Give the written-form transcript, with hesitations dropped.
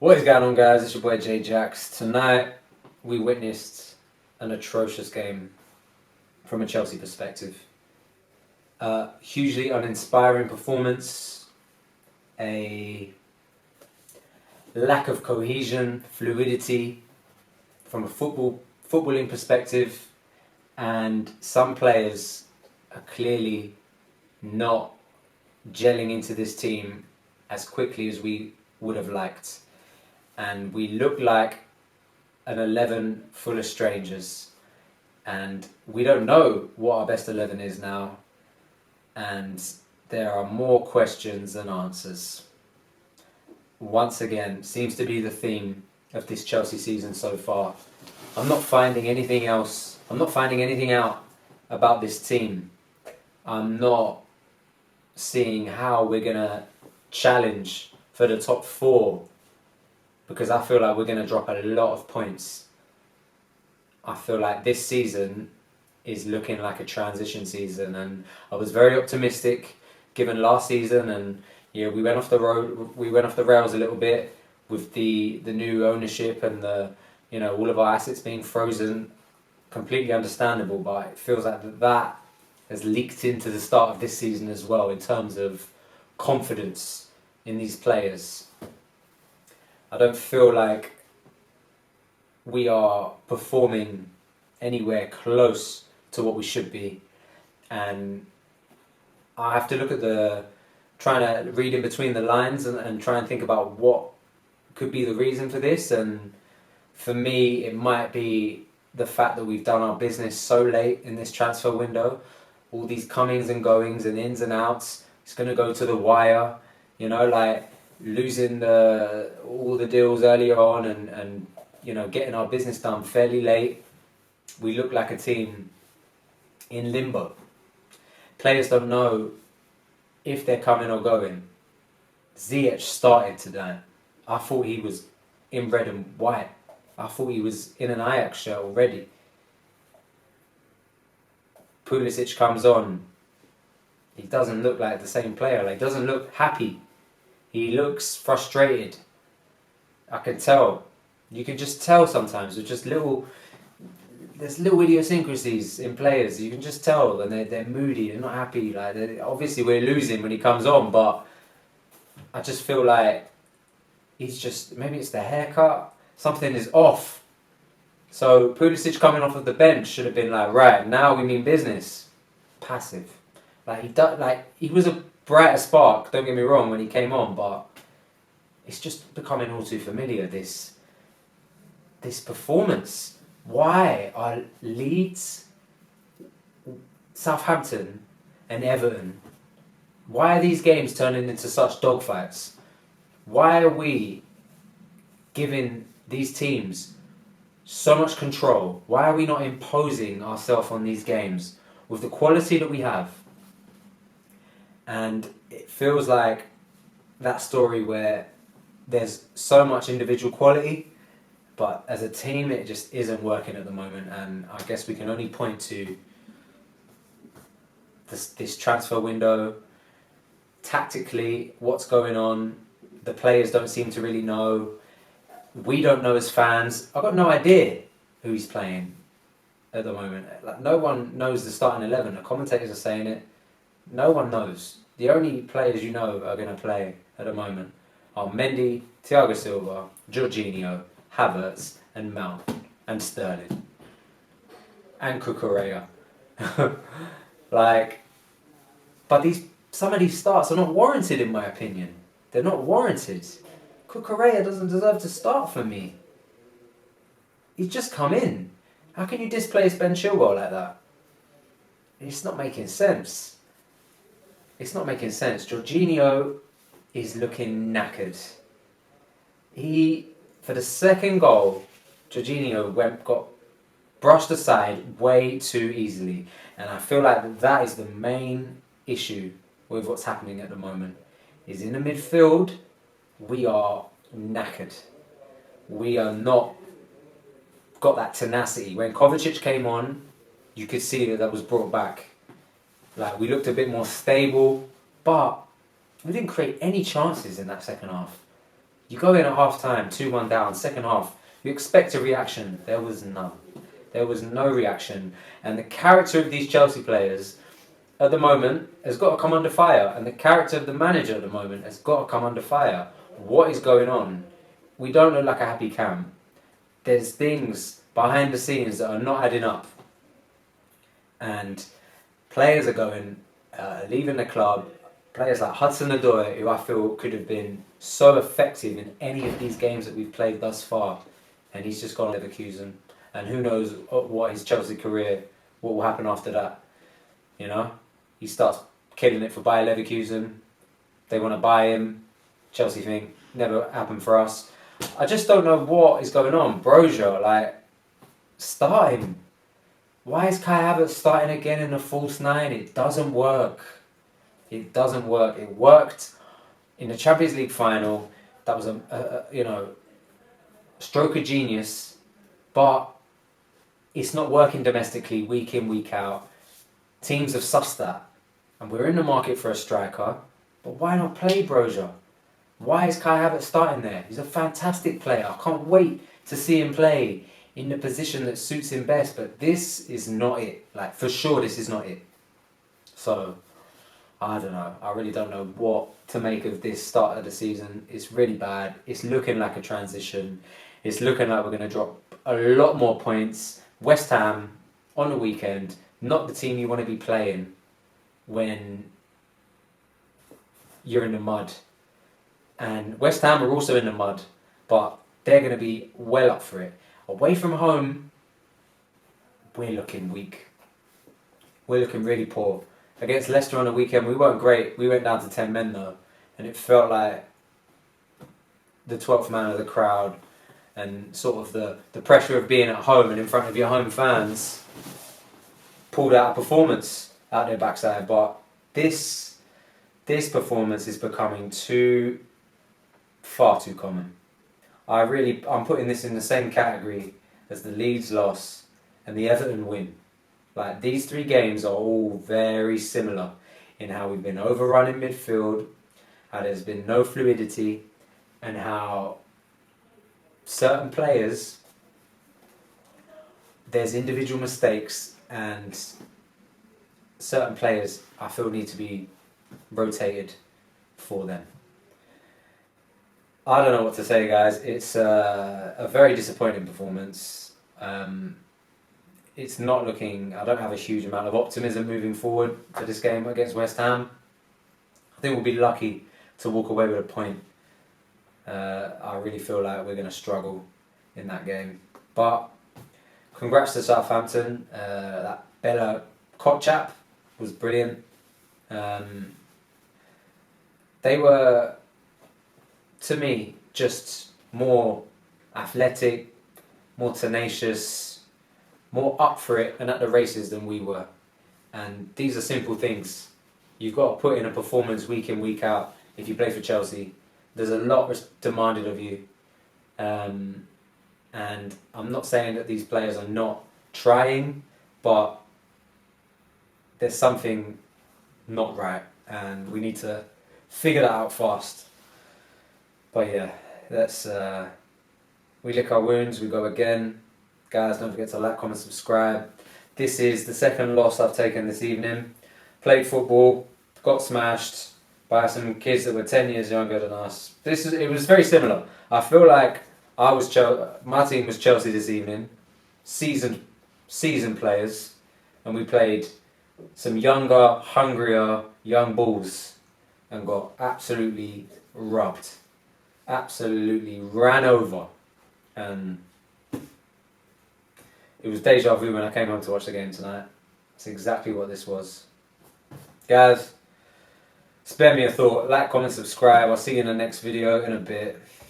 What is going on, guys? It's your boy J Jax. Tonight we witnessed an atrocious game from a Chelsea perspective. Hugely uninspiring performance, a lack of cohesion, fluidity from a footballing perspective, and some players are clearly not gelling into this team as quickly as we would have liked. And we look like an 11 full of strangers, and we don't know what our best 11 is now, and there are more questions than answers. Once again, seems to be the theme of this Chelsea season so far. I'm not finding anything else. I'm not finding anything out about this team. I'm not seeing how we're going to challenge for the top four, because I feel like we're going to drop a lot of points. I feel like this season is looking like a transition season, and I was very optimistic given last season, and we went off the road, we went off the rails a little bit with the new ownership and the all of our assets being frozen. Completely understandable, but it feels like that has leaked into the start of this season as well in terms of confidence in these players. I don't feel like we are performing anywhere close to what we should be, and I have to look at trying to read in between the lines and try and think about what could be the reason for this. And for me, it might be the fact that we've done our business so late in this transfer window. All these comings and goings and ins and outs, it's going to go to the wire, like losing all the deals earlier on and getting our business done fairly late. We look like a team in limbo. Players don't know if they're coming or going. Ziyech started today. I thought he was in red and white. I thought he was in an Ajax shirt already. Pulisic comes on. He doesn't look like the same player. He doesn't look happy. He looks frustrated. I can tell. You can just tell sometimes with just there's little idiosyncrasies in players. You can just tell, and they're moody. They're not happy. Obviously we're losing when he comes on, but I just feel like maybe it's the haircut. Something is off. So Pulisic coming off of the bench should have been right now we mean business. Passive. He was a brighter spark, don't get me wrong, when he came on, but it's just becoming all too familiar, this performance. Why are Leeds, Southampton and Everton, why are these games turning into such dogfights? Why are we giving these teams so much control? Why are we not imposing ourselves on these games with the quality that we have? And it feels like that story where there's so much individual quality, but as a team it just isn't working at the moment. And I guess we can only point to this transfer window. Tactically, what's going on? The players don't seem to really know. We don't know as fans. I've got no idea who he's playing at the moment. No one knows the starting 11. The commentators are saying it. No one knows. The only players are going to play at the moment are Mendy, Thiago Silva, Jorginho, Havertz and Mount and Sterling and Cucurella. But some of these starts are not warranted, in my opinion. They're not warranted. Cucurella doesn't deserve to start for me. He's just come in. How can you displace Ben Chilwell like that? It's not making sense. It's not making sense. Jorginho is looking knackered. For the second goal, Jorginho got brushed aside way too easily. And I feel like that is the main issue with what's happening at the moment. Is in the midfield, we are knackered. We are not got that tenacity. When Kovacic came on, you could see that was brought back. We looked a bit more stable, but we didn't create any chances in that second half. You go in at half time, 2-1 down, second half, you expect a reaction. There was none. There was no reaction. And the character of these Chelsea players at the moment has got to come under fire. And the character of the manager at the moment has got to come under fire. What is going on? We don't look like a happy camp. There's things behind the scenes that are not adding up. And players are going, leaving the club. Players like Hudson-Odoi, who I feel could have been so effective in any of these games that we've played thus far. And he's just gone to Leverkusen. And who knows what his Chelsea career, what will happen after that. You know? He starts killing it for Bayer Leverkusen. They want to buy him. Chelsea thing. Never happened for us. I just don't know what is going on. Brozier, like, start him. Why is Kai Havertz starting again in a false nine? It doesn't work. It doesn't work. It worked in the Champions League final. That was a stroke of genius, but it's not working domestically week in, week out. Teams have sussed that, and we're in the market for a striker. But why not play Brozier? Why is Kai Havertz starting there? He's a fantastic player. I can't wait to see him play in the position that suits him best. But this is not it. Like, for sure, this is not it. So, I don't know. I really don't know what to make of this start of the season. It's really bad. It's looking like a transition. It's looking like we're going to drop a lot more points. West Ham, on the weekend, not the team you want to be playing when you're in the mud. And West Ham are also in the mud, but they're going to be well up for it. Away from home, we're looking weak. We're looking really poor. Against Leicester on the weekend, we weren't great. We went down to 10 men though, and it felt like the 12th man of the crowd and sort of the pressure of being at home and in front of your home fans pulled out a performance out their backside. But this performance is becoming far too common. I'm putting this in the same category as the Leeds loss and the Everton win. Like, these three games are all very similar in how we've been overrun in midfield, how there's been no fluidity, and how certain players, there's individual mistakes, and certain players I feel need to be rotated for them. I don't know what to say, guys. It's a very disappointing performance. It's not looking... I don't have a huge amount of optimism moving forward for this game against West Ham. I think we'll be lucky to walk away with a point. I really feel like we're going to struggle in that game. But congrats to Southampton. That Bella Kotchap was brilliant. They were, to me, just more athletic, more tenacious, more up for it and at the races than we were. And these are simple things. You've got to put in a performance week in, week out if you play for Chelsea. There's a lot demanded of you. And I'm not saying that these players are not trying, but there's something not right. And we need to figure that out fast. But yeah, we lick our wounds, we go again. Guys, don't forget to like, comment, subscribe. This is the second loss I've taken this evening. Played football, got smashed by some kids that were 10 years younger than us. It was very similar. I feel like my team was Chelsea this evening, seasoned players, and we played some younger, hungrier young bulls and got absolutely rubbed, absolutely ran over, and it was deja vu when I came home to watch the game tonight. That's exactly what this was. Guys, spare me a thought. Like, comment, subscribe. I'll see you in the next video in a bit.